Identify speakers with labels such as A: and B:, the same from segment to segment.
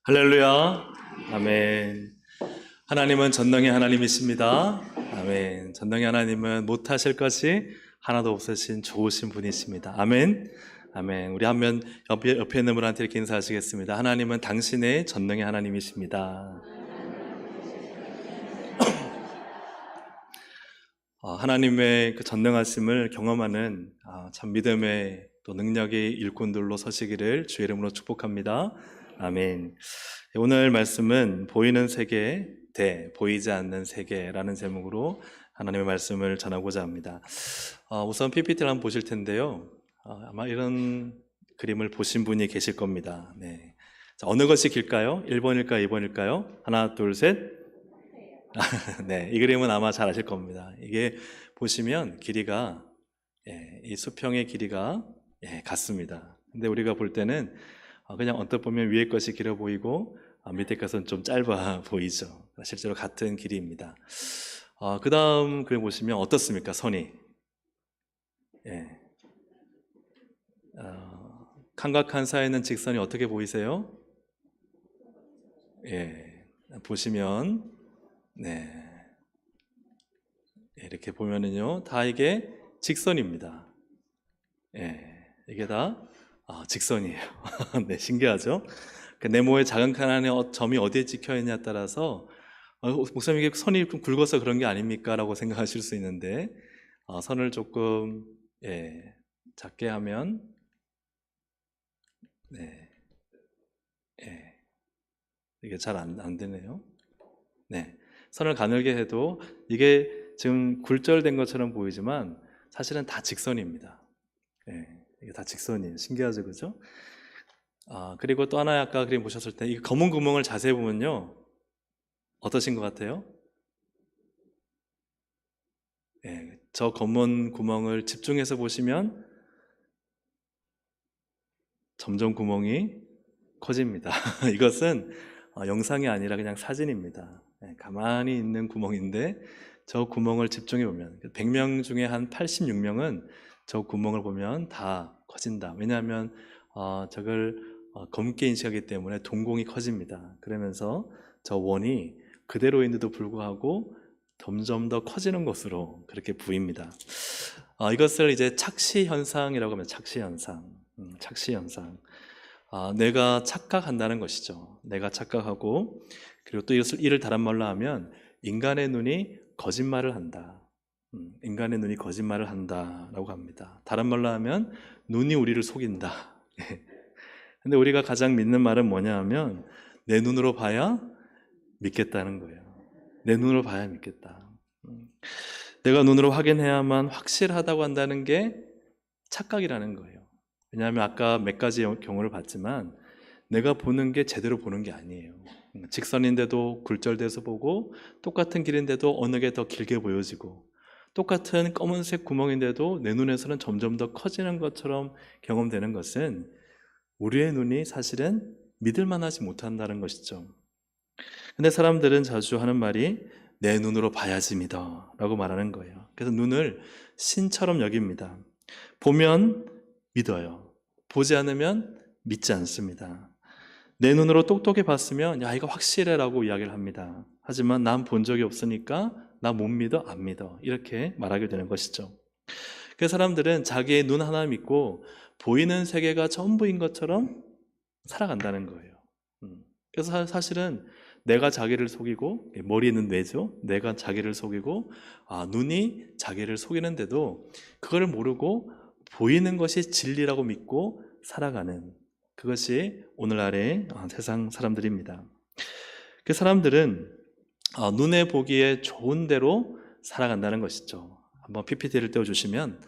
A: 할렐루야. 아멘. 하나님은 전능의 하나님이십니다. 아멘. 전능의 하나님은 못하실 것이 하나도 없으신 좋으신 분이십니다. 아멘. 아멘. 우리 한번 옆에 있는 분한테 이렇게 인사하시겠습니다. 하나님은 당신의 전능의 하나님이십니다. 하나님의 그 전능하심을 경험하는 참 믿음의 또 능력의 일꾼들로 서시기를 주의 이름으로 축복합니다. 아멘. 오늘 말씀은 보이는 세계 대 보이지 않는 세계라는 제목으로 하나님의 말씀을 전하고자 합니다. 우선 PPT를 한번 보실 텐데요. 아마 이런 그림을 보신 분이 계실 겁니다. 네. 자, 어느 것이 길까요? 1번일까요? 2번일까요? 하나, 둘, 셋. 네, 이 그림은 아마 잘 아실 겁니다. 이게 보시면 길이가 이 수평의 길이가 같습니다. 근데 우리가 볼 때는 그냥 언뜻 보면 위에 것이 길어 보이고 밑에 것은 좀 짧아 보이죠. 실제로 같은 길이입니다. 그 다음 그림 보시면 어떻습니까? 선이 삼각한 사이는 직선이 어떻게 보이세요? 보시면 이렇게 보면은요, 다 이게 직선입니다. 이게 다 직선이에요. 네, 신기하죠? 그 네모의 작은 칸 안에 점이 어디에 찍혀 있냐에 따라서 목사님 이게 선이 좀 굵어서 그런 게 아닙니까? 라고 생각하실 수 있는데 선을 조금 작게 하면 이게 잘 안 되네요. 선을 가늘게 해도 이게 지금 굴절된 것처럼 보이지만 사실은 다 직선입니다. 이게 다 직선이에요. 신기하죠, 그죠? 그리고 또 하나 아까 그림 보셨을 때 이 검은 구멍을 자세히 보면요, 어떠신 것 같아요? 저 검은 구멍을 집중해서 보시면 점점 구멍이 커집니다. 이것은 영상이 아니라 그냥 사진입니다. 가만히 있는 구멍인데 저 구멍을 집중해 보면 100명 중에 한 86명은 저 구멍을 보면 다 커진다. 왜냐하면 저걸 검게 인식하기 때문에 동공이 커집니다. 그러면서 저 원이 그대로인데도 불구하고 점점 더 커지는 것으로 그렇게 보입니다. 이것을 이제 착시 현상이라고 하면 착시 현상. 착시 현상. 내가 착각한다는 것이죠. 내가 착각하고, 그리고 또 이를 다른 말로 하면 인간의 눈이 거짓말을 한다. 인간의 눈이 거짓말을 한다라고 합니다. 다른 말로 하면 눈이 우리를 속인다. 근데 우리가 가장 믿는 말은 뭐냐 하면 내 눈으로 봐야 믿겠다는 거예요. 내 눈으로 봐야 믿겠다. 내가 눈으로 확인해야만 확실하다고 한다는 게 착각이라는 거예요. 왜냐하면 아까 몇 가지 경우를 봤지만 내가 보는 게 제대로 보는 게 아니에요. 직선인데도 굴절돼서 보고, 똑같은 길인데도 어느 게 더 길게 보여지고, 똑같은 검은색 구멍인데도 내 눈에서는 점점 더 커지는 것처럼 경험되는 것은 우리의 눈이 사실은 믿을 만하지 못한다는 것이죠. 근데 사람들은 자주 하는 말이 내 눈으로 봐야지 믿어 라고 말하는 거예요. 그래서 눈을 신처럼 여깁니다. 보면 믿어요. 보지 않으면 믿지 않습니다. 내 눈으로 똑똑히 봤으면 야, 이거 확실해 라고 이야기를 합니다. 하지만 난 본 적이 없으니까 나 못 믿어, 안 믿어, 이렇게 말하게 되는 것이죠. 그 사람들은 자기의 눈 하나 믿고 보이는 세계가 전부인 것처럼 살아간다는 거예요. 그래서 사실은 내가 자기를 속이고, 머리는 뇌죠. 내가 자기를 속이고 눈이 자기를 속이는데도 그걸 모르고 보이는 것이 진리라고 믿고 살아가는, 그것이 오늘날의 세상 사람들입니다. 그 사람들은 눈에 보기에 좋은 대로 살아간다는 것이죠. 한번 PPT를 떼어주시면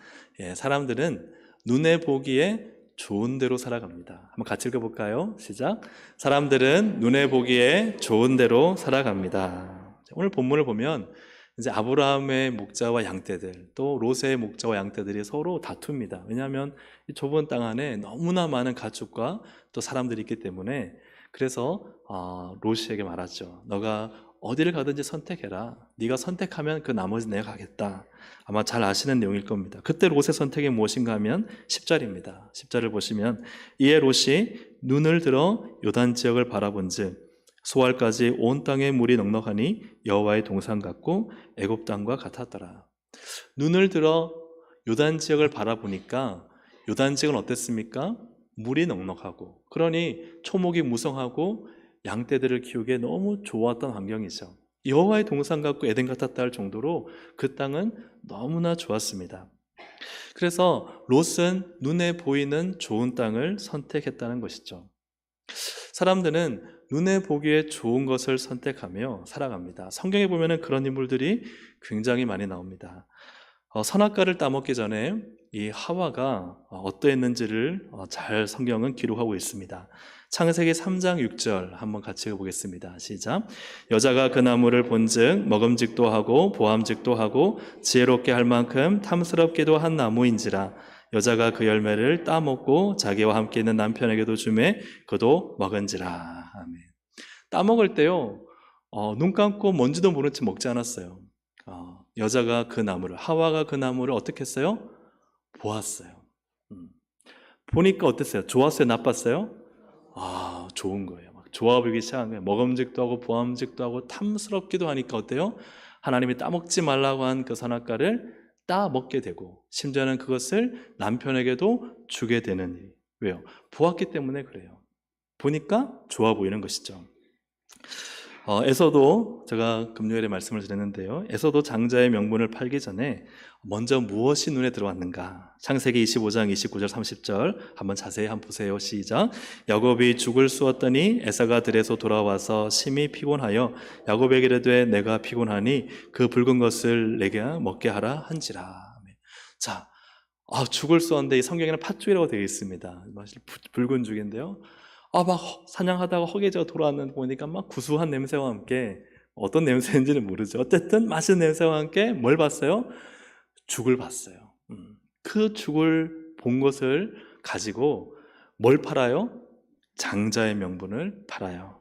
A: 사람들은 눈에 보기에 좋은 대로 살아갑니다. 한번 같이 읽어볼까요? 시작. 사람들은 눈에 보기에 좋은 대로 살아갑니다. 오늘 본문을 보면 이제 아브라함의 목자와 양떼들, 또 롯의 목자와 양떼들이 서로 다툽니다. 왜냐하면 이 좁은 땅 안에 너무나 많은 가축과 또 사람들이 있기 때문에, 그래서 롯에게 말하죠. 너가 어디를 가든지 선택해라. 네가 선택하면 그 나머지 내가 가겠다. 아마 잘 아시는 내용일 겁니다. 그때 롯의 선택이 무엇인가 하면 10절입니다. 10절을 보시면 이에 롯이 눈을 들어 요단 지역을 바라본즉 소알까지 온 땅에 물이 넉넉하니 여호와의 동산 같고 애굽 땅과 같았더라. 눈을 들어 요단 지역을 바라보니까 요단 지역은 어땠습니까? 물이 넉넉하고, 그러니 초목이 무성하고 양떼들을 키우기에 너무 좋았던 환경이죠. 여호와의 동산 같고 에덴 같았다 할 정도로 그 땅은 너무나 좋았습니다. 그래서 롯은 눈에 보이는 좋은 땅을 선택했다는 것이죠. 사람들은 눈에 보기에 좋은 것을 선택하며 살아갑니다. 성경에 보면 그런 인물들이 굉장히 많이 나옵니다. 선악과를 따먹기 전에 이 하와가 어떠했는지를 잘 성경은 기록하고 있습니다. 창세기 3장 6절 한번 같이 읽어보겠습니다. 시작. 여자가 그 나무를 본즉 먹음직도 하고 보암직도 하고 지혜롭게 할 만큼 탐스럽기도 한 나무인지라. 여자가 그 열매를 따먹고 자기와 함께 있는 남편에게도 주매 그도 먹은지라. 아멘. 따먹을 때요, 눈 감고 뭔지도 모른 채 먹지 않았어요. 여자가 그 나무를, 하와가 그 나무를 어떻게 했어요? 보았어요. 보니까 어땠어요? 좋았어요? 나빴어요? 좋은 거예요. 막 좋아 보이기 시작한 거예요. 먹음직도 하고 보암직도 하고 탐스럽기도 하니까 어때요? 하나님이 따먹지 말라고 한 그 선악과를 따먹게 되고, 심지어는 그것을 남편에게도 주게 되는 일. 왜요? 보았기 때문에 그래요. 보니까 좋아 보이는 것이죠. 에서도, 제가 금요일에 말씀을 드렸는데요, 에서도 장자의 명분을 팔기 전에 먼저 무엇이 눈에 들어왔는가? 창세기 25장 29절 30절 한번 자세히 한번 보세요. 시작. 야곱이 죽을 쑤었더니 에사가 들에서 돌아와서 심히 피곤하여 야곱에게 이르되 내가 피곤하니 그 붉은 것을 내게 먹게 하라 한지라. 자, 죽을 쑤었는데 이 성경에는 팥죽이라고 되어 있습니다. 붉은 죽인데요, 막 사냥하다가 허기져서 돌아왔는데 보니까 막 구수한 냄새와 함께, 어떤 냄새인지는 모르죠. 어쨌든 맛있는 냄새와 함께 뭘 봤어요? 죽을 봤어요. 그 죽을 본 것을 가지고 뭘 팔아요? 장자의 명분을 팔아요.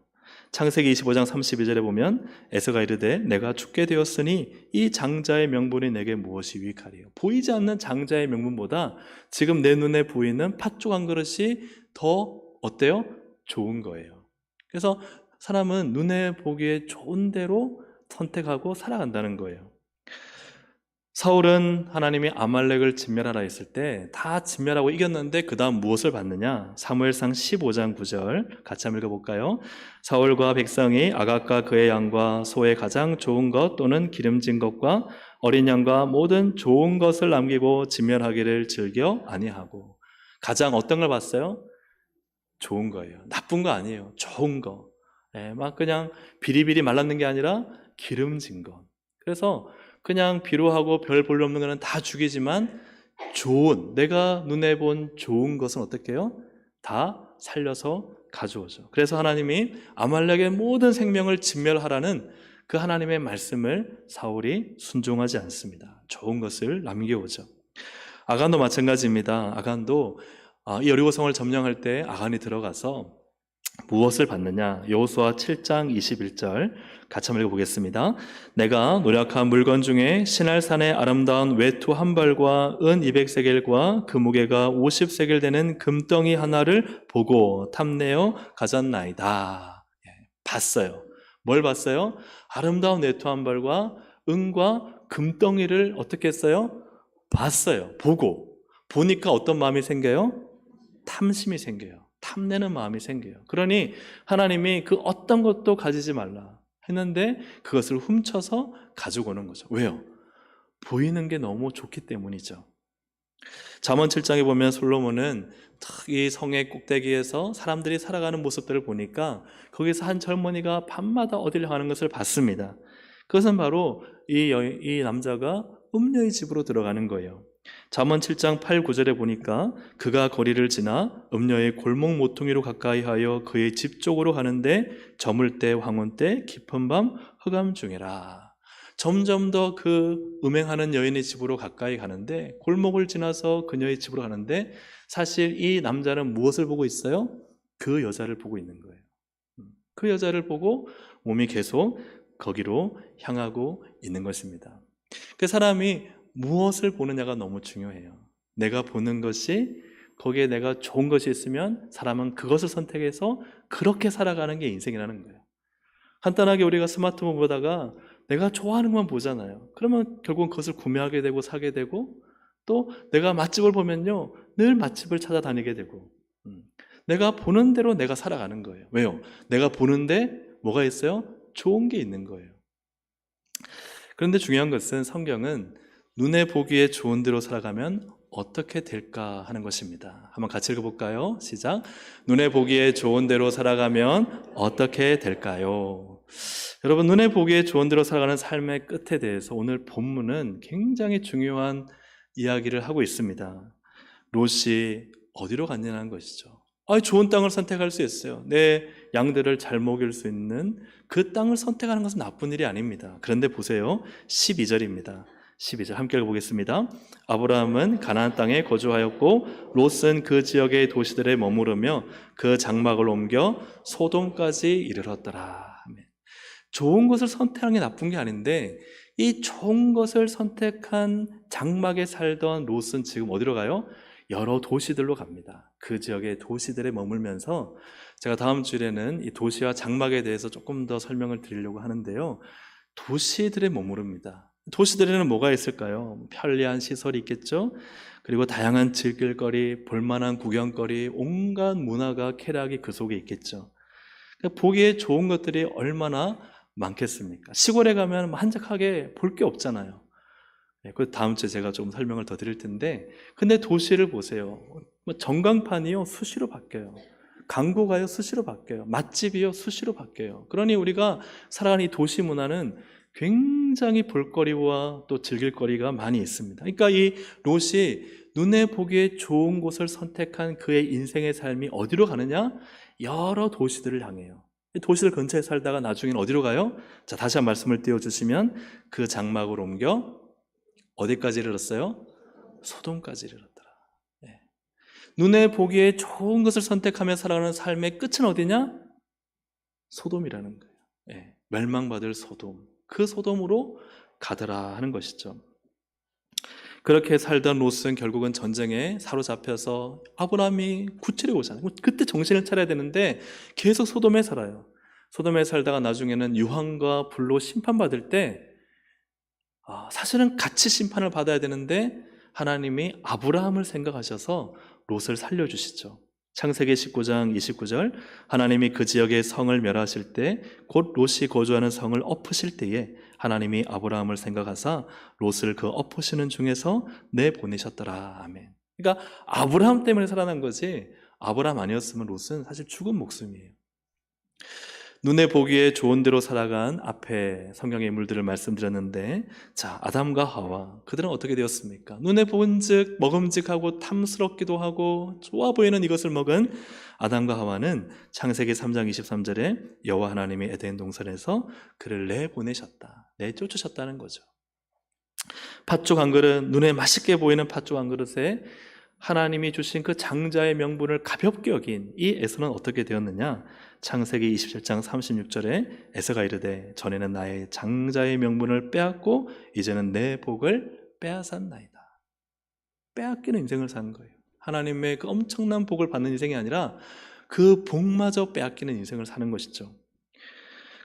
A: 창세기 25장 32절에 보면 에서가 이르되 내가 죽게 되었으니 이 장자의 명분이 내게 무엇이 유익하리요? 보이지 않는 장자의 명분보다 지금 내 눈에 보이는 팥죽 한 그릇이 더 어때요? 좋은 거예요. 그래서 사람은 눈에 보기에 좋은 대로 선택하고 살아간다는 거예요. 사울은 하나님이 아말렉을 진멸하라 했을 때 다 진멸하고 이겼는데 그 다음 무엇을 받느냐? 사무엘상 15장 9절 같이 한번 읽어볼까요? 사울과 백성이 아각과 그의 양과 소의 가장 좋은 것 또는 기름진 것과 어린 양과 모든 좋은 것을 남기고 진멸하기를 즐겨 아니하고. 가장 어떤 걸 봤어요? 좋은 거예요. 나쁜 거 아니에요. 좋은 거. 막 그냥 비리비리 말랐는 게 아니라 기름진 것. 그래서 그냥 비료하고 별 볼일 없는 거는 다 죽이지만 좋은, 내가 눈에 본 좋은 것은 어떻게 해요? 다 살려서 가져오죠. 그래서 하나님이 아말렉의 모든 생명을 진멸하라는 그 하나님의 말씀을 사울이 순종하지 않습니다. 좋은 것을 남겨오죠. 아간도 마찬가지입니다. 아간도 이 여리고성을 점령할 때 아간이 들어가서 무엇을 받느냐? 여호수아 7장 21절 같이 한번 읽어보겠습니다. 내가 노력한 물건 중에 시날산의 아름다운 외투 한 벌과 은 200세겔과 그 무게가 50세겔 되는 금덩이 하나를 보고 탐내어 가졌나이다. 봤어요. 뭘 봤어요? 아름다운 외투 한 벌과 은과 금덩이를 어떻게 했어요? 봤어요. 보니까 어떤 마음이 생겨요? 탐심이 생겨요. 탐내는 마음이 생겨요. 그러니 하나님이 그 어떤 것도 가지지 말라 했는데 그것을 훔쳐서 가지고 오는 거죠. 왜요? 보이는 게 너무 좋기 때문이죠. 잠언 7장에 보면 솔로몬은 이 성의 꼭대기에서 사람들이 살아가는 모습들을 보니까 거기서 한 젊은이가 밤마다 어디를 가는 것을 봤습니다. 그것은 바로 이 남자가 음녀의 집으로 들어가는 거예요. 잠언 7장 8, 9절에 보니까 그가 거리를 지나 음녀의 골목 모퉁이로 가까이 하여 그의 집 쪽으로 가는데 저물 때 황혼 때 깊은 밤 흑암 중이라. 점점 더 그 음행하는 여인의 집으로 가까이 가는데, 골목을 지나서 그녀의 집으로 가는데 사실 이 남자는 무엇을 보고 있어요? 그 여자를 보고 있는 거예요. 그 여자를 보고 몸이 계속 거기로 향하고 있는 것입니다. 그 사람이 무엇을 보느냐가 너무 중요해요. 내가 보는 것이 거기에 내가 좋은 것이 있으면 사람은 그것을 선택해서 그렇게 살아가는 게 인생이라는 거예요. 간단하게 우리가 스마트폰 보다가 내가 좋아하는 것만 보잖아요. 그러면 결국은 그것을 구매하게 되고 사게 되고, 또 내가 맛집을 보면요 늘 맛집을 찾아다니게 되고, 내가 보는 대로 내가 살아가는 거예요. 왜요? 내가 보는데 뭐가 있어요? 좋은 게 있는 거예요. 그런데 중요한 것은 성경은 눈에 보기에 좋은 대로 살아가면 어떻게 될까 하는 것입니다. 한번 같이 읽어볼까요? 시작. 눈에 보기에 좋은 대로 살아가면 어떻게 될까요? 여러분, 눈에 보기에 좋은 대로 살아가는 삶의 끝에 대해서 오늘 본문은 굉장히 중요한 이야기를 하고 있습니다. 롯이 어디로 갔냐는 것이죠. 좋은 땅을 선택할 수 있어요. 내 양들을 잘 먹일 수 있는 그 땅을 선택하는 것은 나쁜 일이 아닙니다. 그런데 보세요. 12절입니다. 12절 함께 읽어보겠습니다. 아브라함은 가나안 땅에 거주하였고 롯은 그 지역의 도시들에 머무르며 그 장막을 옮겨 소돔까지 이르렀더라. 좋은 것을 선택하는 게 나쁜 게 아닌데, 이 좋은 것을 선택한 장막에 살던 롯은 지금 어디로 가요? 여러 도시들로 갑니다. 그 지역의 도시들에 머물면서, 제가 다음 주에는 이 도시와 장막에 대해서 조금 더 설명을 드리려고 하는데요, 도시들에 머무릅니다. 도시들에는 뭐가 있을까요? 편리한 시설이 있겠죠. 그리고 다양한 즐길거리, 볼만한 구경거리, 온갖 문화가 쾌락이 그 속에 있겠죠. 보기에 좋은 것들이 얼마나 많겠습니까? 시골에 가면 한적하게 볼 게 없잖아요. 그 다음 주에 제가 좀 설명을 더 드릴 텐데, 근데 도시를 보세요. 전광판이요 수시로 바뀌어요. 광고가요 수시로 바뀌어요. 맛집이요 수시로 바뀌어요. 그러니 우리가 살아가는 이 도시 문화는 굉장히 볼거리와 또 즐길거리가 많이 있습니다. 그러니까 이 롯이 눈에 보기에 좋은 곳을 선택한 그의 인생의 삶이 어디로 가느냐? 여러 도시들을 향해요. 도시들 근처에 살다가 나중에는 어디로 가요? 자, 다시 한 말씀을 띄워주시면, 그 장막으로 옮겨 어디까지 이르렀어요? 소돔까지 이르렀더라. 네. 눈에 보기에 좋은 것을 선택하며 살아가는 삶의 끝은 어디냐? 소돔이라는 거예요. 네. 멸망받을 소돔, 그 소돔으로 가더라 하는 것이죠. 그렇게 살던 롯은 결국은 전쟁에 사로잡혀서 아브라함이 구출해 오잖아요. 그때 정신을 차려야 되는데 계속 소돔에 살아요. 소돔에 살다가 나중에는 유황과 불로 심판받을 때, 사실은 같이 심판을 받아야 되는데 하나님이 아브라함을 생각하셔서 롯을 살려주시죠. 창세기 19장 29절, 하나님이 그 지역의 성을 멸하실 때, 곧 롯이 거주하는 성을 엎으실 때에 하나님이 아브라함을 생각하사 롯을 그 엎으시는 중에서 내보내셨더라. 아멘. 그러니까 아브라함 때문에 살아난 거지, 아브라함 아니었으면 롯은 사실 죽은 목숨이에요. 눈에 보기에 좋은 대로 살아간 앞에 성경의 인물들을 말씀드렸는데, 자, 아담과 하와, 그들은 어떻게 되었습니까? 눈에 본즉 먹음직하고 탐스럽기도 하고 좋아 보이는 이것을 먹은 아담과 하와는 창세기 3장 23절에 여호와 하나님이 에덴 동산에서 그를 내보내셨다, 내쫓으셨다는 거죠. 팥죽 한 그릇, 눈에 맛있게 보이는 팥죽 한 그릇에 하나님이 주신 그 장자의 명분을 가볍게 여긴 이 에서는 어떻게 되었느냐? 창세기 27장 36절에 에서가 이르되 전에는 나의 장자의 명분을 빼앗고 이제는 내 복을 빼앗았나이다. 빼앗기는 인생을 사는 거예요. 하나님의 그 엄청난 복을 받는 인생이 아니라 그 복마저 빼앗기는 인생을 사는 것이죠.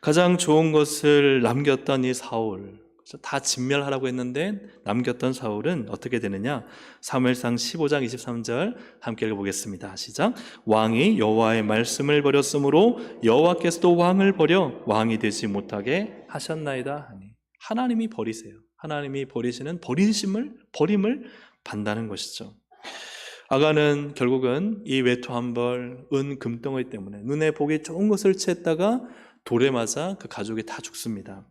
A: 가장 좋은 것을 남겼던 이 사울, 다 진멸하라고 했는데 남겼던 사울은 어떻게 되느냐? 사무엘상 15장 23절 함께 읽어보겠습니다. 시작. 왕이 여호와의 말씀을 버렸으므로 여호와께서도 왕을 버려 왕이 되지 못하게 하셨나이다 하니, 하나님이 버리세요. 하나님이 버리시는 버림을 받는다는 것이죠. 아간은 결국은 이 외투 한 벌, 은 금덩어리 때문에 눈에 보기 좋은 것을 취했다가 돌에 맞아 그 가족이 다 죽습니다.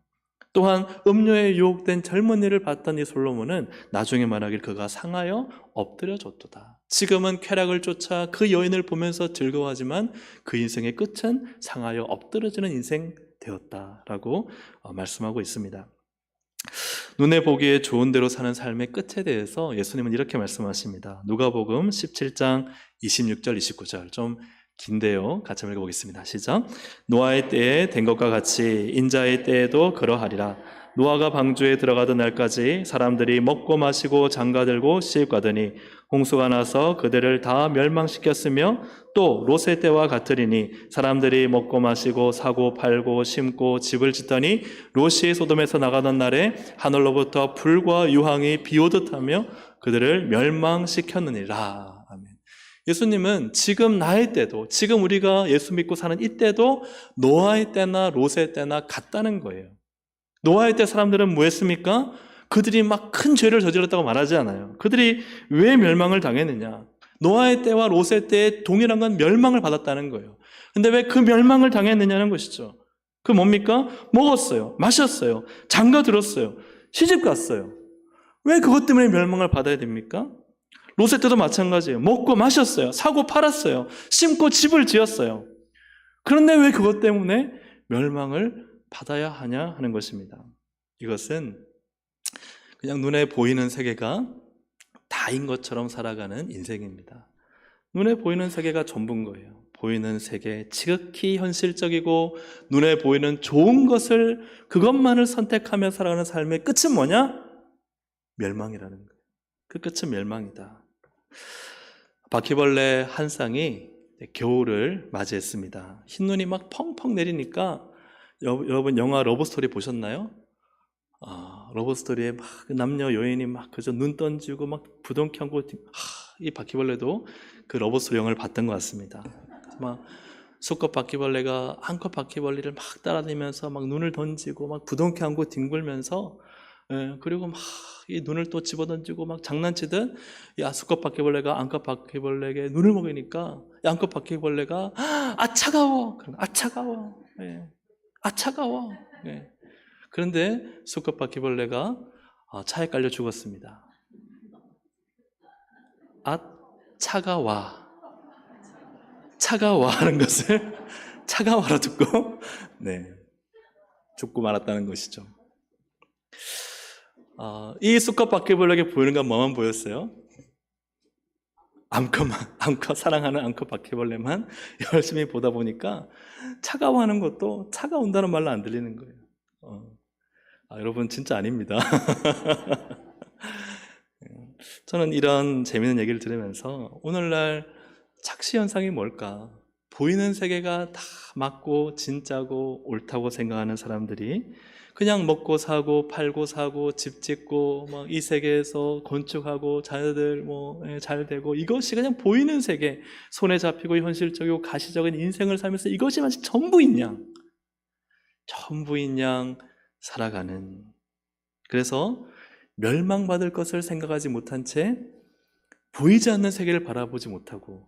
A: 또한 음료에 유혹된 젊은이를 봤던 이 솔로몬은 나중에 말하길 그가 상하여 엎드려졌도다. 지금은 쾌락을 쫓아 그 여인을 보면서 즐거워하지만 그 인생의 끝은 상하여 엎드려지는 인생 되었다라고 말씀하고 있습니다. 눈에 보기에 좋은 대로 사는 삶의 끝에 대해서 예수님은 이렇게 말씀하십니다. 누가복음 17장 26절 29절, 좀 긴데요, 같이 읽어보겠습니다. 시작. 노아의 때에 된 것과 같이 인자의 때에도 그러하리라. 노아가 방주에 들어가던 날까지 사람들이 먹고 마시고 장가들고 시집가더니 홍수가 나서 그들을 다 멸망시켰으며 또 롯의 때와 같으리니 사람들이 먹고 마시고 사고 팔고 심고 집을 짓더니 롯이 소돔에서 나가던 날에 하늘로부터 불과 유황이 비오듯 하며 그들을 멸망시켰느니라. 아멘. 예수님은 지금 나의 때도, 지금 우리가 예수 믿고 사는 이때도 노아의 때나 롯의 때나 같다는 거예요. 노아의 때 사람들은 뭐 했습니까? 그들이 막 큰 죄를 저질렀다고 말하지 않아요. 그들이 왜 멸망을 당했느냐? 노아의 때와 롯의 때에 동일한 건 멸망을 받았다는 거예요. 근데 왜 그 멸망을 당했느냐는 것이죠. 그 뭡니까? 먹었어요. 마셨어요. 장가 들었어요. 시집 갔어요. 왜 그것 때문에 멸망을 받아야 됩니까? 롯의 때도 마찬가지예요. 먹고 마셨어요. 사고 팔았어요. 심고 집을 지었어요. 그런데 왜 그것 때문에 멸망을 받아야 하냐 하는 것입니다. 이것은 그냥 눈에 보이는 세계가 다인 것처럼 살아가는 인생입니다. 눈에 보이는 세계가 전부인 거예요. 보이는 세계, 지극히 현실적이고 눈에 보이는 좋은 것을, 그것만을 선택하며 살아가는 삶의 끝은 뭐냐? 멸망이라는 거예요. 그 끝은 멸망이다. 바퀴벌레 한 쌍이 겨울을 맞이했습니다. 흰눈이 막 펑펑 내리니까, 여러분 영화 러브스토리 보셨나요? 러브스토리에 막 남녀 여인이 막 그저 눈 던지고 막 부둥켜 안고, 이 바퀴벌레도 그 러브스토리 영화를 봤던 것 같습니다. 막 수컷 바퀴벌레가 암컷 바퀴벌레를 막 따라다니면서 막 눈을 던지고 막 부둥켜 안고 뒹굴면서, 그리고 막 이 눈을 또 집어던지고 막 장난치듯, 야, 수컷 바퀴벌레가 암컷 바퀴벌레에게 눈을 먹이니까 암컷 바퀴벌레가 아 차가워, 아 차가워, 아 차가워. 그런데 수컷 바퀴벌레가 차에 깔려 죽었습니다. 아 차가워, 차가워 하는 것을 차가워라 듣고 죽고 말았다는 것이죠. 이 수컷 바퀴벌레에게 보이는 건 뭐만 보였어요? 암컷 사랑하는 암컷 바퀴벌레만 열심히 보다 보니까 차가워하는 것도 차가운다는 말로 안 들리는 거예요. 여러분 진짜 아닙니다. 저는 이런 재미있는 얘기를 들으면서 오늘날 착시 현상이 뭘까? 보이는 세계가 다 맞고 진짜고 옳다고 생각하는 사람들이 그냥 먹고 사고 팔고 사고 집 짓고 막 이 세계에서 건축하고 자녀들 잘 되고, 이것이 그냥 보이는 세계, 손에 잡히고 현실적이고 가시적인 인생을 살면서 이것이 마치 전부인 양 살아가는, 그래서 멸망받을 것을 생각하지 못한 채 보이지 않는 세계를 바라보지 못하고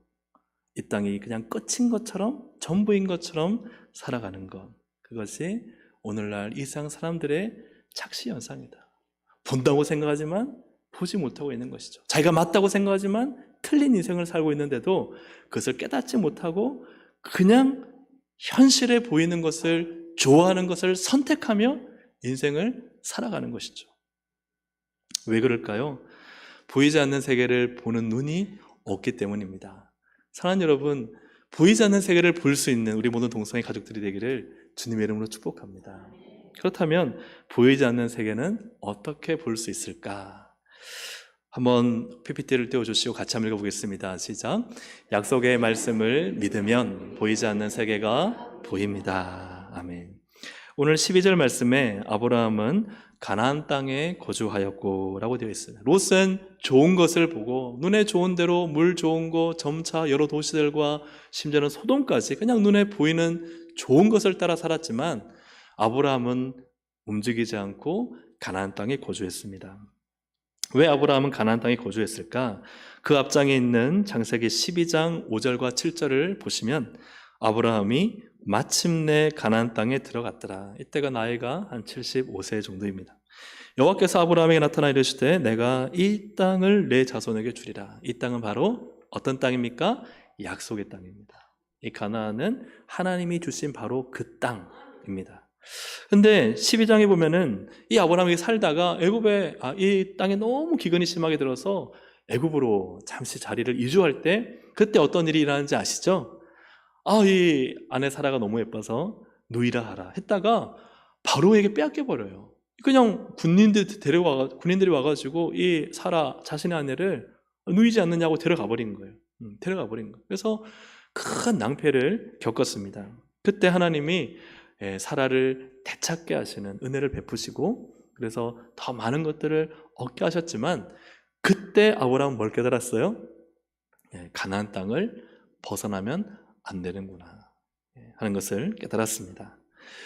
A: 이 땅이 그냥 끝인 것처럼, 전부인 것처럼 살아가는 것, 그것이 오늘날 이 세상 사람들의 착시 현상이다. 본다고 생각하지만 보지 못하고 있는 것이죠. 자기가 맞다고 생각하지만 틀린 인생을 살고 있는데도 그것을 깨닫지 못하고 그냥 현실에 보이는 것을, 좋아하는 것을 선택하며 인생을 살아가는 것이죠. 왜 그럴까요? 보이지 않는 세계를 보는 눈이 없기 때문입니다. 사랑하는 여러분, 보이지 않는 세계를 볼 수 있는 우리 모든 동성애 가족들이 되기를 주님의 이름으로 축복합니다. 그렇다면 보이지 않는 세계는 어떻게 볼 수 있을까? 한번 PPT를 띄워주시고 같이 한번 읽어보겠습니다. 시작. 약속의 말씀을 믿으면 보이지 않는 세계가 보입니다. 아멘. 오늘 12절 말씀에 아브라함은 가나안 땅에 거주하였고 라고 되어 있어요. 롯은 좋은 것을 보고 눈에 좋은 대로 물 좋은 거, 점차 여러 도시들과 심지어는 소돔까지 그냥 눈에 보이는 좋은 것을 따라 살았지만, 아브라함은 움직이지 않고 가나안 땅에 거주했습니다. 왜 아브라함은 가나안 땅에 거주했을까? 그 앞장에 있는 창세기 12장 5절과 7절을 보시면 아브라함이 마침내 가나안 땅에 들어갔더라. 이때가 나이가 한 75세 정도입니다. 여호와께서 아브라함에게 나타나 이르시되 내가 이 땅을 내 자손에게 주리라. 이 땅은 바로 어떤 땅입니까? 약속의 땅입니다. 이 가나안은 하나님이 주신 바로 그 땅입니다. 근데 12장에 보면은 이 아브라함이 살다가 애굽에 이 땅에 너무 기근이 심하게 들어서 애굽으로 잠시 자리를 이주할 때, 그때 어떤 일이 일어나는지 아시죠? 이 아내 사라가 너무 예뻐서 누이라 하라 했다가 바로에게 빼앗겨 버려요. 그냥 군인들이 와가지고 이 사라 자신의 아내를 누이지 않느냐고 데려가 버린 거예요. 데려가 버린 거예요. 그래서 큰 낭패를 겪었습니다. 그때 하나님이 사라를 되찾게 하시는 은혜를 베푸시고, 그래서 더 많은 것들을 얻게 하셨지만, 그때 아브라함은 뭘 깨달았어요? 가나안 땅을 벗어나면 안 되는구나 하는 것을 깨달았습니다.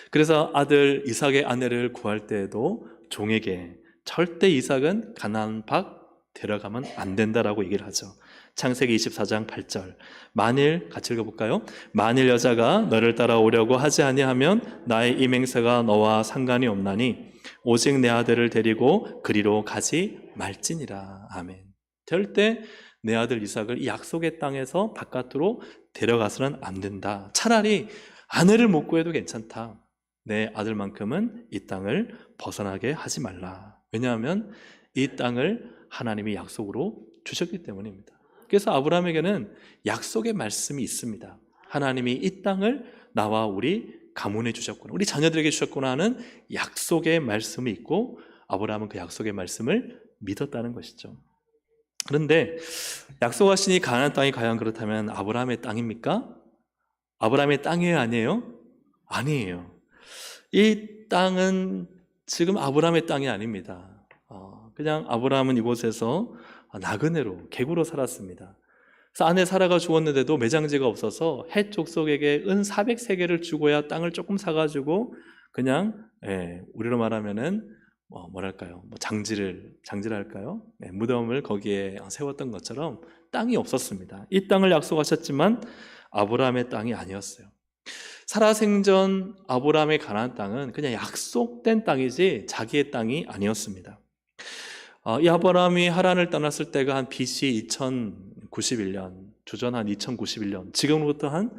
A: 그래서 아들 이삭의 아내를 구할 때에도 종에게 절대 이삭은 가나안 밖 데려가면 안 된다라고 얘기를 하죠. 창세기 24장 8절. 만일, 같이 읽어볼까요? 만일 여자가 너를 따라오려고 하지 아니하면 나의 이 맹세가 너와 상관이 없나니 오직 내 아들을 데리고 그리로 가지 말지니라. 아멘. 절대 내 아들 이삭을 이 약속의 땅에서 바깥으로 데려가서는 안 된다. 차라리 아내를 못 구해도 괜찮다. 내 아들만큼은 이 땅을 벗어나게 하지 말라. 왜냐하면 이 땅을 하나님이 약속으로 주셨기 때문입니다. 그래서 아브라함에게는 약속의 말씀이 있습니다. 하나님이 이 땅을 나와 우리 가문해 주셨구나, 우리 자녀들에게 주셨구나 하는 약속의 말씀이 있고, 아브라함은 그 약속의 말씀을 믿었다는 것이죠. 그런데 약속하신 이 가나안 땅이 과연 그렇다면 아브라함의 땅입니까? 아브라함의 땅이에요, 아니에요? 아니에요. 이 땅은 지금 아브라함의 땅이 아닙니다. 그냥 아브라함은 이곳에서 나그네로, 객으로 살았습니다. 그래서 아내 사라가 죽었는데도 매장지가 없어서 헷 족속에게 은 400세겔을 주고야 땅을 조금 사가지고 그냥 우리로 말하면은 뭐랄까요, 장지를 할까요? 무덤을 거기에 세웠던 것처럼 땅이 없었습니다. 이 땅을 약속하셨지만 아브라함의 땅이 아니었어요. 사라 생전 아브라함의 가나안 땅은 그냥 약속된 땅이지 자기의 땅이 아니었습니다. 이 아브라함이 하란을 떠났을 때가 한 BC 2091년, 주전 한 2091년, 지금으로부터 한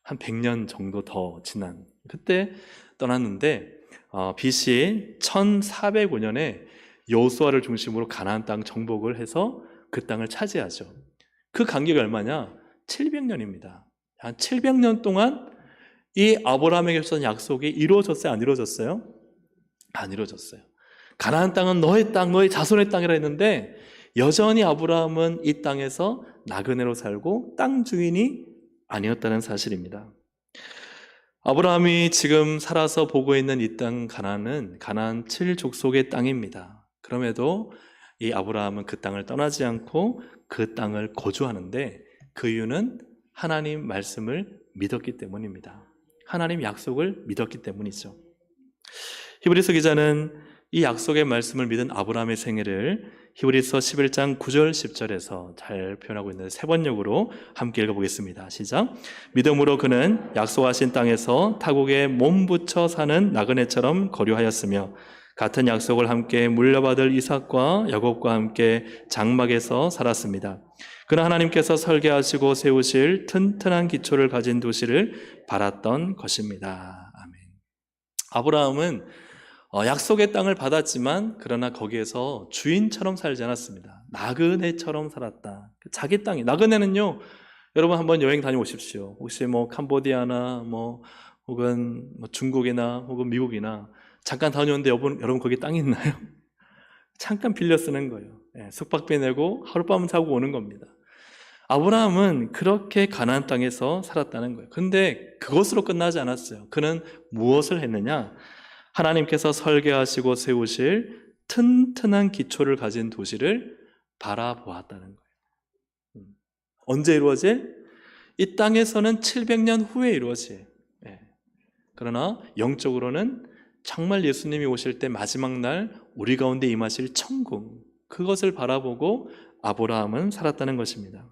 A: 100년 정도 더 지난 그때 떠났는데, BC 1405년에 여호수아를 중심으로 가나안 땅 정복을 해서 그 땅을 차지하죠. 그 간격이 얼마냐? 700년입니다. 한 700년 동안 이 아브라함에게 주신 약속이 이루어졌어요? 안 이루어졌어요? 안 이루어졌어요. 가나안 땅은 너의 땅, 너의 자손의 땅이라 했는데 여전히 아브라함은 이 땅에서 나그네로 살고 땅 주인이 아니었다는 사실입니다. 아브라함이 지금 살아서 보고 있는 이 땅 가나안은 가나안 7족속의 땅입니다. 그럼에도 이 아브라함은 그 땅을 떠나지 않고 그 땅을 거주하는데, 그 이유는 하나님 말씀을 믿었기 때문입니다. 하나님 약속을 믿었기 때문이죠. 히브리서 기자는 이 약속의 말씀을 믿은 아브라함의 생애를 히브리서 11장 9절 10절에서 잘 표현하고 있는데 세 번역으로 함께 읽어보겠습니다. 시작. 믿음으로 그는 약속하신 땅에서 타국에 몸붙여 사는 나그네처럼 거류하였으며 같은 약속을 함께 물려받을 이삭과 야곱과 함께 장막에서 살았습니다. 그는 하나님께서 설계하시고 세우실 튼튼한 기초를 가진 도시를 바랐던 것입니다. 아멘. 아브라함은 약속의 땅을 받았지만 그러나 거기에서 주인처럼 살지 않았습니다. 나그네처럼 살았다. 자기 땅이, 나그네는요, 여러분 한번 여행 다녀오십시오. 혹시 캄보디아나 혹은 중국이나 혹은 미국이나 잠깐 다녀오는데 여러분 거기 땅이 있나요? 잠깐 빌려 쓰는 거예요. 숙박비 내고 하룻밤 자고 오는 겁니다. 아브라함은 그렇게 가나안 땅에서 살았다는 거예요. 근데 그것으로 끝나지 않았어요. 그는 무엇을 했느냐? 하나님께서 설계하시고 세우실 튼튼한 기초를 가진 도시를 바라보았다는 거예요. 언제 이루어질? 이 땅에서는 700년 후에 이루어질. 그러나 영적으로는 정말 예수님이 오실 때 마지막 날 우리 가운데 임하실 천국, 그것을 바라보고 아브라함은 살았다는 것입니다.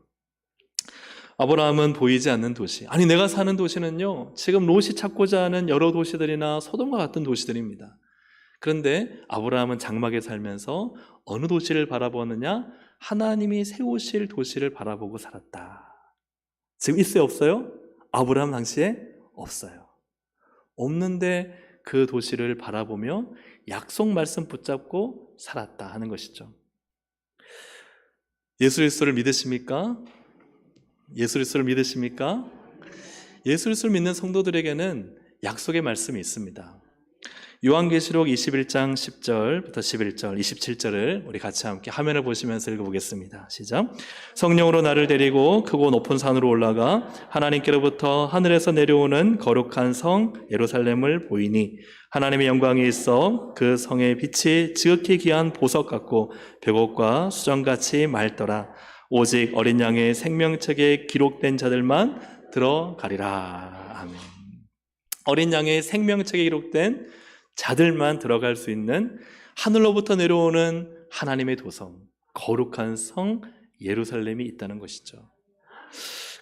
A: 아브라함은 보이지 않는 도시, 아니 내가 사는 도시는요, 지금 롯이 찾고자 하는 여러 도시들이나 소돔과 같은 도시들입니다. 그런데 아브라함은 장막에 살면서 어느 도시를 바라보느냐? 하나님이 세우실 도시를 바라보고 살았다. 지금 있어요, 없어요? 아브라함 당시에 없어요. 없는데 그 도시를 바라보며 약속 말씀 붙잡고 살았다 하는 것이죠. 예수 그리스도를 믿으십니까? 예수 그리스도를 믿으십니까? 예수 그리스도를 믿는 성도들에게는 약속의 말씀이 있습니다. 요한계시록 21장 10절부터 11절, 27절을 우리 같이 함께 화면을 보시면서 읽어보겠습니다. 시작. 성령으로 나를 데리고 크고 높은 산으로 올라가 하나님께로부터 하늘에서 내려오는 거룩한 성 예루살렘을 보이니 하나님의 영광이 있어 그 성의 빛이 지극히 귀한 보석 같고 벽옥과 수정같이 맑더라. 오직 어린 양의 생명책에 기록된 자들만 들어가리라. 아멘. 어린 양의 생명책에 기록된 자들만 들어갈 수 있는 하늘로부터 내려오는 하나님의 도성, 거룩한 성 예루살렘이 있다는 것이죠.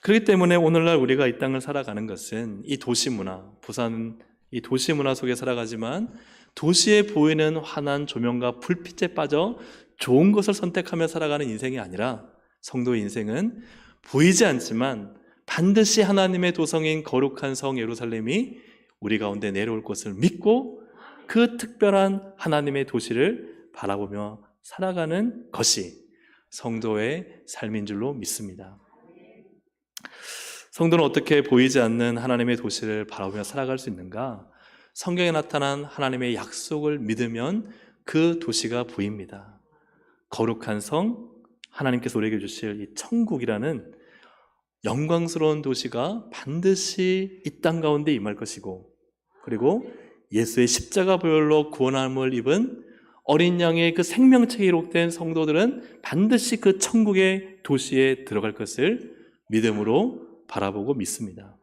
A: 그렇기 때문에 오늘날 우리가 이 땅을 살아가는 것은 이 도시문화, 부산은 이 도시문화 속에 살아가지만 도시에 보이는 환한 조명과 불빛에 빠져 좋은 것을 선택하며 살아가는 인생이 아니라 성도의 인생은 보이지 않지만 반드시 하나님의 도성인 거룩한 성 예루살렘이 우리 가운데 내려올 것을 믿고 그 특별한 하나님의 도시를 바라보며 살아가는 것이 성도의 삶인 줄로 믿습니다. 성도는 어떻게 보이지 않는 하나님의 도시를 바라보며 살아갈 수 있는가? 성경에 나타난 하나님의 약속을 믿으면 그 도시가 보입니다. 거룩한 성, 하나님께서 우리에게 주실 이 천국이라는 영광스러운 도시가 반드시 이 땅 가운데 임할 것이고, 그리고 예수의 십자가 보혈로 구원함을 입은 어린 양의 그 생명책에 기록된 성도들은 반드시 그 천국의 도시에 들어갈 것을 믿음으로 바라보고 믿습니다.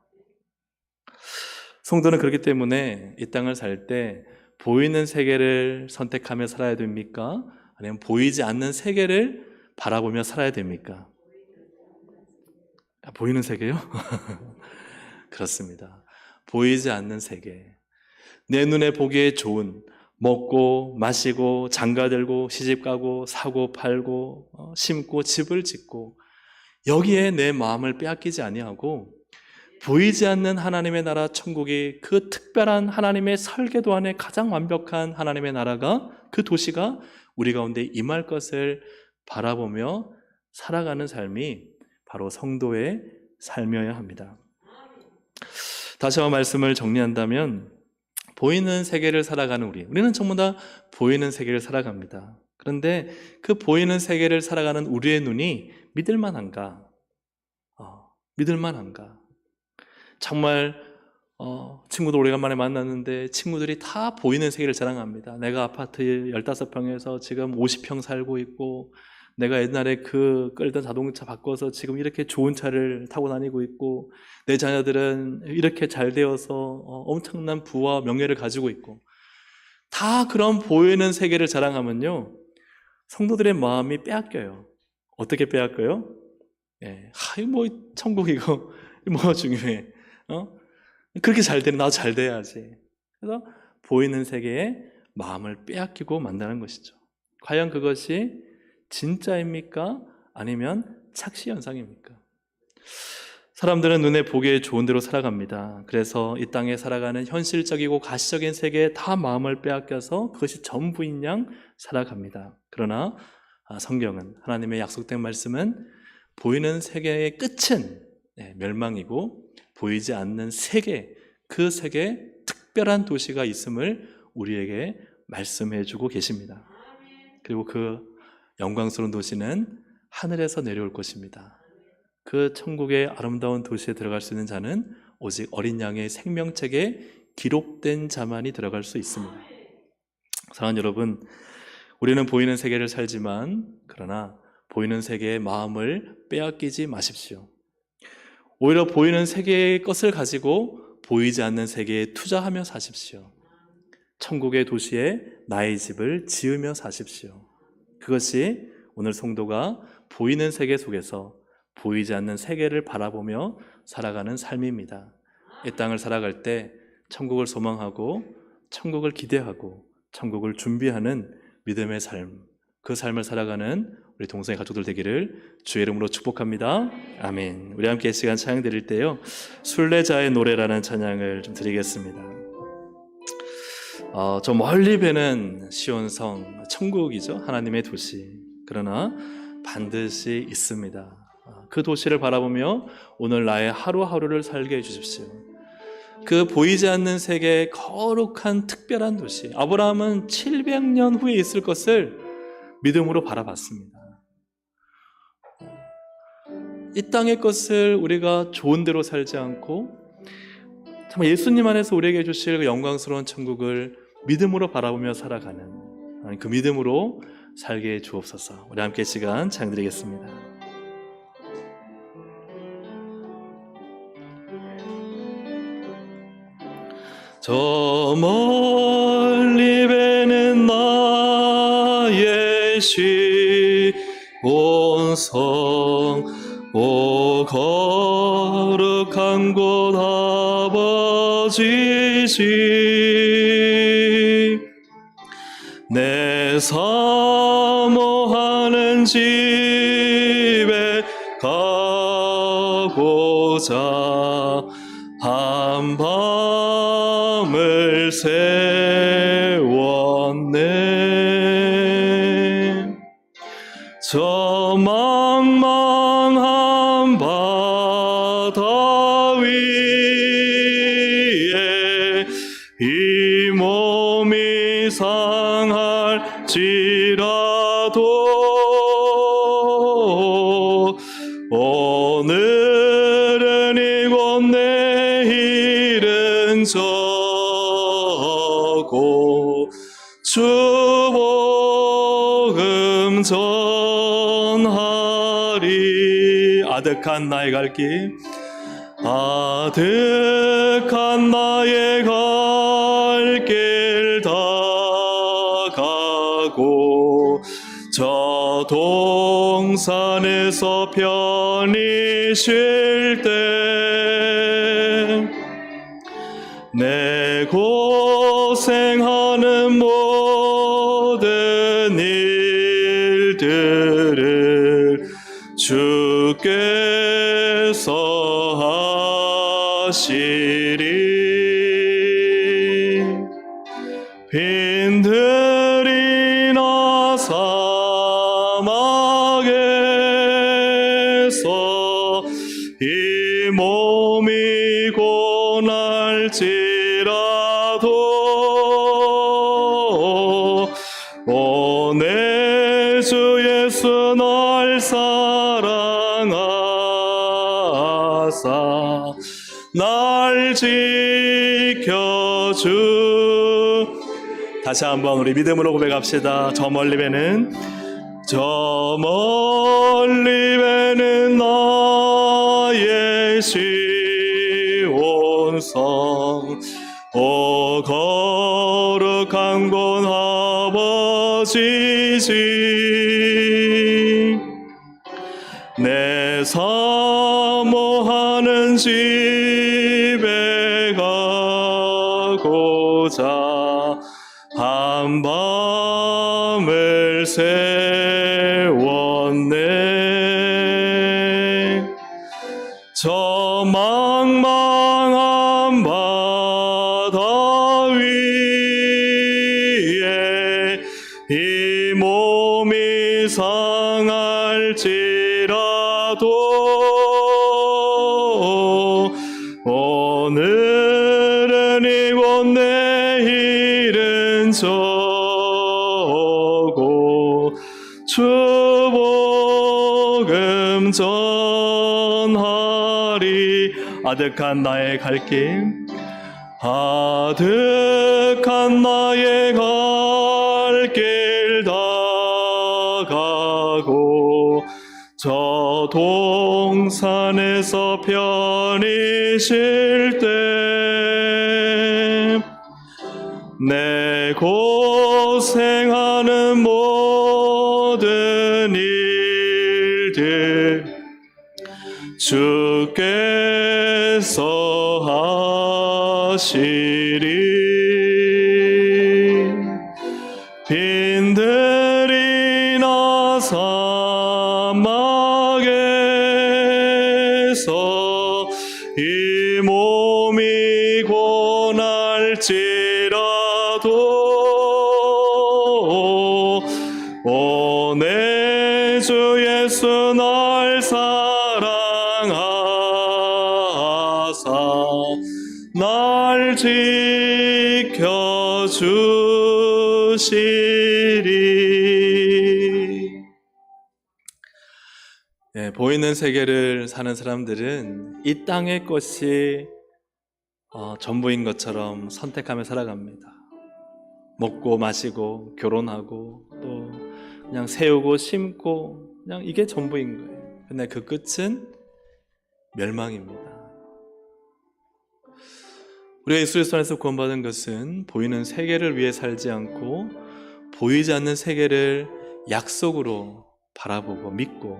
A: 성도는 그렇기 때문에 이 땅을 살 때 보이는 세계를 선택하며 살아야 됩니까? 아니면 보이지 않는 세계를 바라보며 살아야 됩니까? 보이는 세계요? 그렇습니다. 보이지 않는 세계. 내 눈에 보기에 좋은, 먹고 마시고 장가들고 시집가고 사고 팔고 심고 집을 짓고, 여기에 내 마음을 빼앗기지 아니하고 보이지 않는 하나님의 나라 천국이, 그 특별한 하나님의 설계도 안에 가장 완벽한 하나님의 나라가, 그 도시가 우리 가운데 임할 것을 바라보며 살아가는 삶이 바로 성도의 삶이어야 합니다. 다시 한번 말씀을 정리한다면, 보이는 세계를 살아가는 우리는 전부 다 보이는 세계를 살아갑니다. 그런데 그 보이는 세계를 살아가는 우리의 눈이 믿을만한가? 믿을만한가? 정말 친구들 오래간만에 만났는데 친구들이 다 보이는 세계를 자랑합니다. 내가 아파트 15평에서 지금 50평 살고 있고, 내가 옛날에 그 끌던 자동차 바꿔서 지금 이렇게 좋은 차를 타고 다니고 있고, 내 자녀들은 이렇게 잘 되어서 엄청난 부와 명예를 가지고 있고, 다 그런 보이는 세계를 자랑하면요, 성도들의 마음이 빼앗겨요. 어떻게 빼앗겨요? 뭐 천국 이거 뭐가 중요해? 그렇게 잘 되는 나도 잘 돼야지. 그래서 보이는 세계에 마음을 빼앗기고 만다는 것이죠. 과연 그것이 진짜입니까? 아니면 착시 현상입니까? 사람들은 눈에 보기에 좋은 대로 살아갑니다. 그래서 이 땅에 살아가는 현실적이고 가시적인 세계에 다 마음을 빼앗겨서 그것이 전부인 양 살아갑니다. 그러나 성경은, 하나님의 약속된 말씀은 보이는 세계의 끝은 멸망이고 보이지 않는 세계, 그 세계에 특별한 도시가 있음을 우리에게 말씀해 주고 계십니다. 그리고 그 영광스러운 도시는 하늘에서 내려올 것입니다. 그 천국의 아름다운 도시에 들어갈 수 있는 자는 오직 어린 양의 생명책에 기록된 자만이 들어갈 수 있습니다. 사랑하는 여러분, 우리는 보이는 세계를 살지만, 그러나 보이는 세계의 마음을 빼앗기지 마십시오. 오히려 보이는 세계의 것을 가지고 보이지 않는 세계에 투자하며 사십시오. 천국의 도시에 나의 집을 지으며 사십시오. 그것이 오늘 성도가 보이는 세계 속에서 보이지 않는 세계를 바라보며 살아가는 삶입니다. 이 땅을 살아갈 때 천국을 소망하고 천국을 기대하고 천국을 준비하는 믿음의 삶, 그 삶을 살아가는 우리 동성애 가족들 되기를 주의 이름으로 축복합니다. 아멘. 우리 함께 이 시간 찬양 드릴 때요, 순례자의 노래라는 찬양을 좀 드리겠습니다. 저 멀리 뵈는 시온성, 천국이죠. 하나님의 도시. 그러나 반드시 있습니다. 그 도시를 바라보며 오늘 나의 하루하루를 살게 해주십시오. 그 보이지 않는 세계의 거룩한 특별한 도시, 아브라함은 700년 후에 있을 것을 믿음으로 바라봤습니다. 이 땅의 것을 우리가 좋은 대로 살지 않고 정말 예수님 안에서 우리에게 주실 그 영광스러운 천국을 믿음으로 바라보며 살아가는 그 믿음으로 살게 해 주옵소서. 우리 함께 시간 찬양드리겠습니다. 저 멀리 배는 나의 시온성, 오 거룩한 곳 아버지 집, 내 사모하는 집에 가고자 한밤을 세웠네. 저 망망한 바다 위에 이 몸이 상할지라도 오늘은 이곳 내일은 저곳 주 복음 전하리. 아득한 나의 갈 길, 아득한 나의 갈 길 다가고 저 동산에서 편히 쉴 때 내 고생하는 모든 일들을 주께서 하시리. 빈들이나 사막에서 이 몸이 고날지라도 오늘 주 예수 날 사랑하사 날 지켜주. 다시 한번 우리 믿음으로 고백합시다. 저 멀리 배는 나의 시온성, 오 거룩한 곳 아버지 집, 내 사모하는 집에 가고자 한밤을 세웠네. 저 망망한 바다 위에 이 몸이 상할지라도 오늘은 이곳 내일은 저곳 주 복음 전하리. 아득한 나의 갈 길, 아득한 나의 갈 길 다가고 저 동산에서 편히 쉴 때 내 고생하는 모든 일들 주께서 하시리. 빈들이나 사막에서 이 몸이 고날지라도 오늘 주 예수 날 사랑하사 날 날 지켜주시리. 보이는 세계를 사는 사람들은 이 땅의 것이 전부인 것처럼 선택하며 살아갑니다. 먹고 마시고 결혼하고 또 그냥 세우고 심고 그냥 이게 전부인 거예요. 근데 그 끝은 멸망입니다. 우리가 예수 그리스도 안에서 구원받은 것은 보이는 세계를 위해 살지 않고 보이지 않는 세계를 약속으로 바라보고 믿고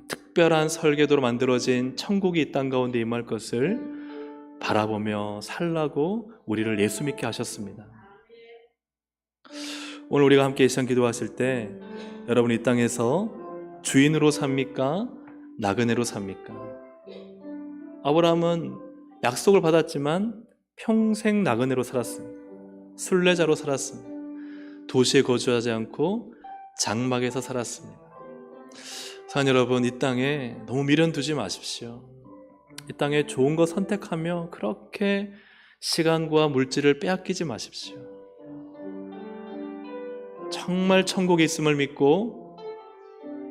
A: 특별한 설계도로 만들어진 천국이 이 땅 가운데 임할 것을 바라보며 살라고 우리를 예수 믿게 하셨습니다. 오늘 우리가 함께 이 시간 기도하실 때 여러분 이 땅에서 주인으로 삽니까? 나그네로 삽니까? 아브라함은 약속을 받았지만 평생 나그네로 살았습니다. 순례자로 살았습니다. 도시에 거주하지 않고 장막에서 살았습니다. 사랑하는 여러분, 이 땅에 너무 미련 두지 마십시오. 이 땅에 좋은 거 선택하며 그렇게 시간과 물질을 빼앗기지 마십시오. 정말 천국에 있음을 믿고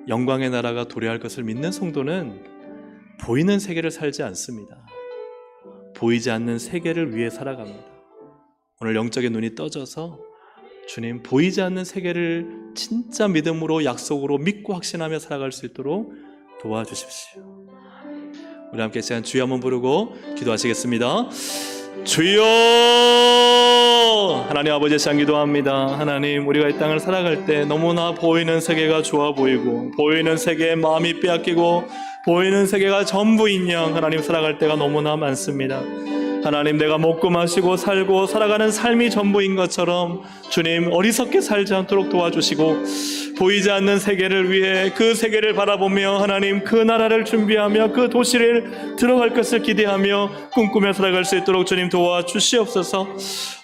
A: 영광의 나라가 도래할 것을 믿는 성도는 보이는 세계를 살지 않습니다. 보이지 않는 세계를 위해 살아갑니다. 오늘 영적인 눈이 떠져서 주님, 보이지 않는 세계를 진짜 믿음으로 약속으로 믿고 확신하며 살아갈 수 있도록 도와주십시오. 우리 함께 시간 주여 한번 부르고 기도하시겠습니다. 주여! 하나님 아버지 시간 기도합니다. 하나님, 우리가 이 땅을 살아갈 때 너무나 보이는 세계가 좋아 보이고 보이는 세계에 마음이 빼앗기고 보이는 세계가 전부인 양 하나님 살아갈 때가 너무나 많습니다. 하나님, 내가 먹고 마시고 살고 살아가는 삶이 전부인 것처럼 주님 어리석게 살지 않도록 도와주시고 보이지 않는 세계를 위해 그 세계를 바라보며 하나님 그 나라를 준비하며 그 도시를 들어갈 것을 기대하며 꿈꾸며 살아갈 수 있도록 주님 도와주시옵소서.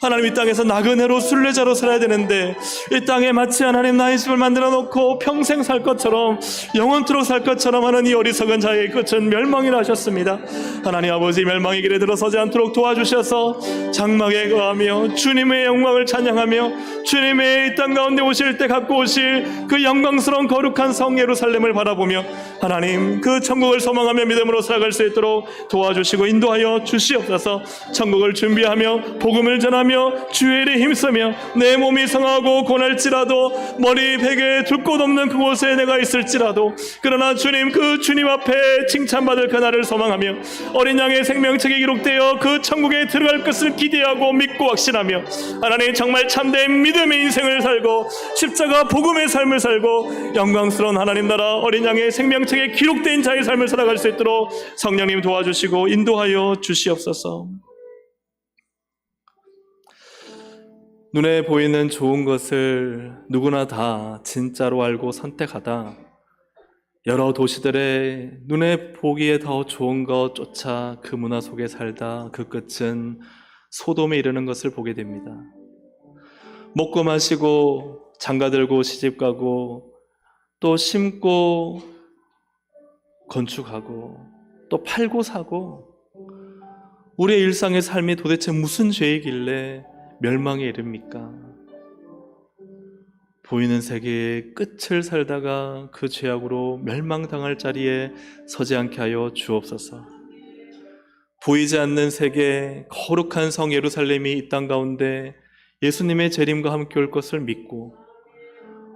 A: 하나님, 이 땅에서 나그네로 순례자로 살아야 되는데 이 땅에 마치 하나님 나의 집을 만들어 놓고 평생 살 것처럼 영원토록 살 것처럼 하는 이 어리석은 자의 끝은 멸망이라 하셨습니다. 하나님 아버지, 멸망의 길에 들어서지 않도록 도와주셔서 장막에 거하며 주님의 영광을 찬양하며 주님의 이 땅 가운데 오실 때 갖고 오실 그 영광스러운 거룩한 성 예루살렘을 바라보며 하나님 그 천국을 소망하며 믿음으로 살아갈 수 있도록 도와주시고 인도하여 주시옵소서. 천국을 준비하며 복음을 전하며 주의 일에 힘쓰며 내 몸이 상하고 고날지라도 머리 베개에 둘 곳 없는 그곳에 내가 있을지라도 그러나 주님, 그 주님 앞에 칭찬받을 그날을 소망하며 어린 양의 생명책에 기록되어 그 천국에 들어갈 것을 기대하고 믿고 확신하며 하나님 정말 참된 믿음의 인생을 살고 십자가 복음의 삶을 살고 영광스러운 하나님 나라 어린 양의 생명책에 기록된 자의 삶을 살아갈 수 있도록 성령님 도와주시고 인도하여 주시옵소서. 눈에 보이는 좋은 것을 누구나 다 진짜로 알고 선택하다 여러 도시들의 눈에 보기에 더 좋은 것 쫓아 그 문화 속에 살다 그 끝은 소돔에 이르는 것을 보게 됩니다. 먹고 마시고 장가들고 시집가고 또 심고 건축하고 또 팔고 사고 우리의 일상의 삶이 도대체 무슨 죄이길래 멸망에 이릅니까? 보이는 세계의 끝을 살다가 그 죄악으로 멸망당할 자리에 서지 않게 하여 주옵소서. 보이지 않는 세계 거룩한 성 예루살렘이 이 땅 가운데 예수님의 재림과 함께 올 것을 믿고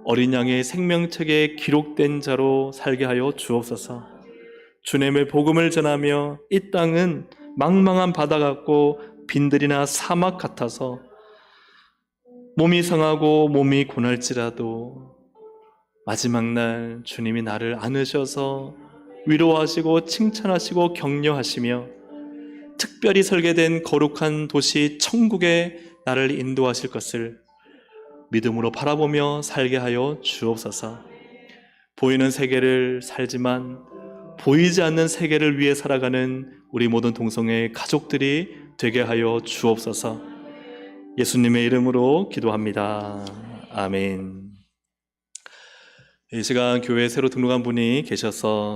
A: 어린 양의 생명책에 기록된 자로 살게 하여 주옵소서. 주님의 복음을 전하며 이 땅은 망망한 바다 같고 빈들이나 사막 같아서 몸이 상하고 몸이 고날지라도 마지막 날 주님이 나를 안으셔서 위로하시고 칭찬하시고 격려하시며 특별히 설계된 거룩한 도시 천국에 나를 인도하실 것을 믿음으로 바라보며 살게 하여 주옵소서. 보이는 세계를 살지만 보이지 않는 세계를 위해 살아가는 우리 모든 동성애 가족들이 되게 하여 주옵소서. 예수님의 이름으로 기도합니다. 아멘. 이 시간 교회에 새로 등록한 분이 계셔서